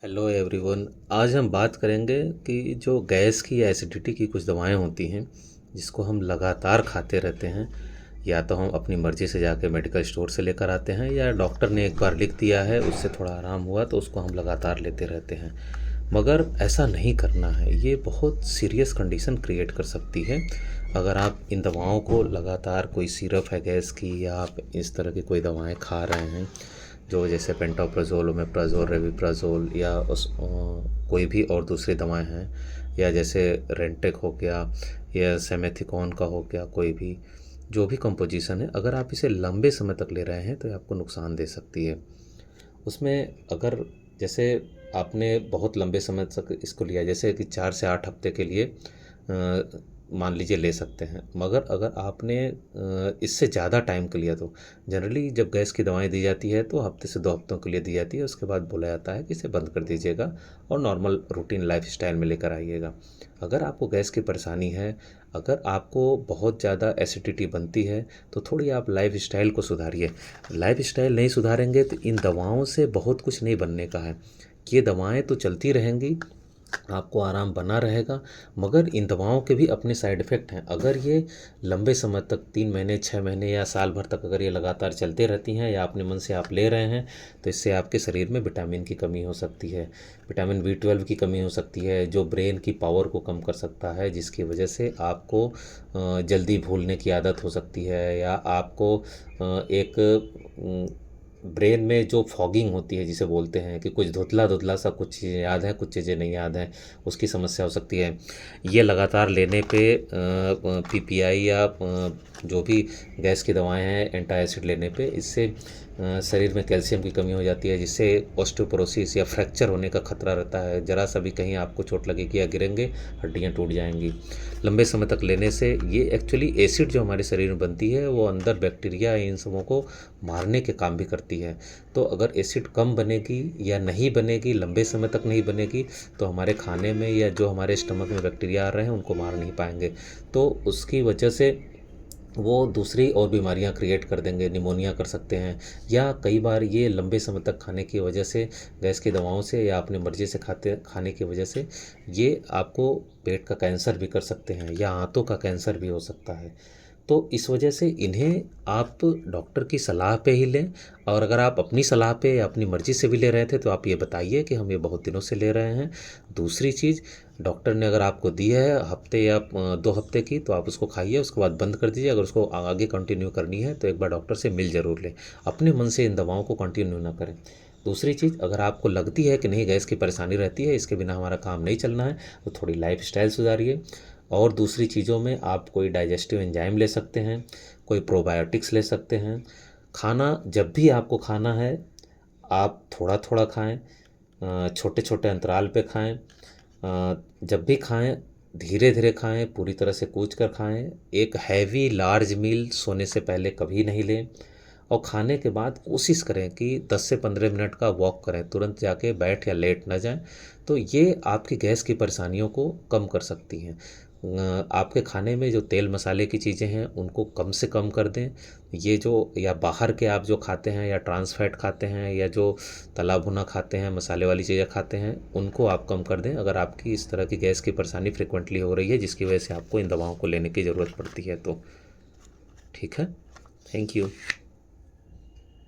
Hello everyone. आज हम बात करेंगे कि जो गैस की या एसिडिटी की कुछ दवाएं होती हैं जिसको हम लगातार खाते रहते हैं, या तो हम अपनी मर्ज़ी से जाके मेडिकल स्टोर से लेकर आते हैं या डॉक्टर ने एक बार लिख दिया है, उससे थोड़ा आराम हुआ तो उसको हम लगातार लेते रहते हैं। मगर ऐसा नहीं करना है, ये बहुत सीरियस कंडीशन क्रिएट कर सकती है। अगर आप इन दवाओं को लगातार, कोई सिरप है गैस की या आप इस तरह की कोई दवाएं खा रहे हैं जो जैसे पेंटोप्राजोल, ओमेप्राजोल, रेविप्राजोल या कोई भी और दूसरी दवाएं हैं, या जैसे रेंटेक हो गया या सेमेथिकॉन का हो गया, कोई भी जो भी कंपोजिशन है, अगर आप इसे लंबे समय तक ले रहे हैं तो ये आपको नुकसान दे सकती है। उसमें अगर जैसे आपने बहुत लंबे समय तक इसको लिया, जैसे कि 4 से 8 हफ्ते के लिए मान लीजिए ले सकते हैं, मगर अगर आपने इससे ज़्यादा टाइम के लिया तो जनरली जब गैस की दवाएं दी जाती है तो हफ्ते से 2 हफ्तों के लिए दी जाती है। उसके बाद बोला जाता है कि इसे बंद कर दीजिएगा और नॉर्मल रूटीन लाइफ स्टाइल में लेकर आइएगा। अगर आपको गैस की परेशानी है, अगर आपको बहुत ज़्यादा एसिडिटी बनती है, तो थोड़ी आप लाइफ स्टाइल को सुधारिए। लाइफ स्टाइल नहीं सुधारेंगे तो इन दवाओं से बहुत कुछ नहीं बनने का है। ये दवाएं तो चलती रहेंगी, आपको आराम बना रहेगा, मगर इन दवाओं के भी अपने साइड इफ़ेक्ट हैं। अगर ये लंबे समय तक 3 महीने, 6 महीने या साल भर तक अगर ये लगातार चलते रहती हैं या अपने मन से आप ले रहे हैं, तो इससे आपके शरीर में विटामिन की कमी हो सकती है, विटामिन B12 की कमी हो सकती है, जो ब्रेन की पावर को कम कर सकता है, जिसकी वजह से आपको जल्दी भूलने की आदत हो सकती है, या आपको एक ब्रेन में जो फॉगिंग होती है जिसे बोलते हैं कि कुछ धुंधला धुंधला सा, कुछ चीज़ें याद हैं, कुछ चीज़ें नहीं याद हैं, उसकी समस्या हो सकती है। ये लगातार लेने पे PPI या जो भी गैस की दवाएं हैं, एंटा एसिड लेने पे, इससे शरीर में कैल्शियम की कमी हो जाती है, जिससे ऑस्टियोपोरोसिस या फ्रैक्चर होने का खतरा रहता है। ज़रा सा भी कहीं आपको चोट लगेगी या गिरेंगे, हड्डियाँ टूट जाएंगी। लंबे समय तक लेने से ये एक्चुअली एसिड जो हमारे शरीर में बनती है वो अंदर बैक्टीरिया इन सबों को मारने के काम भी करती है। तो अगर एसिड कम बनेगी या नहीं बनेगी, लंबे समय तक नहीं बनेगी, तो हमारे खाने में या जो हमारे स्टमक में बैक्टीरिया आ रहे हैं उनको मार नहीं पाएंगे, तो उसकी वजह से वो दूसरी और बीमारियां क्रिएट कर देंगे, निमोनिया कर सकते हैं। या कई बार ये लंबे समय तक खाने की वजह से, गैस की दवाओं से या अपनी मर्ज़ी से खाने की वजह से ये आपको पेट का कैंसर भी कर सकते हैं या आंतों का कैंसर भी हो सकता है। तो इस वजह से इन्हें आप डॉक्टर की सलाह पे ही लें, और अगर आप अपनी सलाह पे या अपनी मर्ज़ी से भी ले रहे थे तो आप ये बताइए कि हम ये बहुत दिनों से ले रहे हैं। दूसरी चीज़, डॉक्टर ने अगर आपको दी है हफ्ते या 2 हफ्ते की, तो आप उसको खाइए, उसके बाद बंद कर दीजिए। अगर उसको आगे कंटिन्यू करनी है तो एक बार डॉक्टर से मिल ज़रूर लें, अपने मन से इन दवाओं को कंटिन्यू ना करें। दूसरी चीज़, अगर आपको लगती है कि नहीं गैस की परेशानी रहती है, इसके बिना हमारा काम नहीं चलना है, तो थोड़ी लाइफ स्टाइल सुधारिए। और दूसरी चीज़ों में आप कोई डाइजेस्टिव एंजाइम ले सकते हैं, कोई प्रोबायोटिक्स ले सकते हैं। खाना जब भी आपको खाना है, आप थोड़ा थोड़ा खाएं, छोटे छोटे अंतराल पे खाएं। जब भी खाएं, धीरे धीरे खाएं, पूरी तरह से कूच कर खाएं। एक हैवी लार्ज मील सोने से पहले कभी नहीं लें। और खाने के बाद कोशिश करें कि 10 से 15 मिनट का वॉक करें, तुरंत जाके बैठ या लेट ना जाएं। तो ये आपकी गैस की परेशानियों को कम कर सकती हैं। आपके खाने में जो तेल मसाले की चीज़ें हैं उनको कम से कम कर दें। ये जो, या बाहर के आप जो खाते हैं, या ट्रांस फैट खाते हैं, या जो तला भुना खाते हैं, मसाले वाली चीज़ें खाते हैं, उनको आप कम कर दें, अगर आपकी इस तरह की गैस की परेशानी फ्रिक्वेंटली हो रही है जिसकी वजह से आपको इन दवाओं को लेने की ज़रूरत पड़ती है तो। ठीक है, थैंक यू।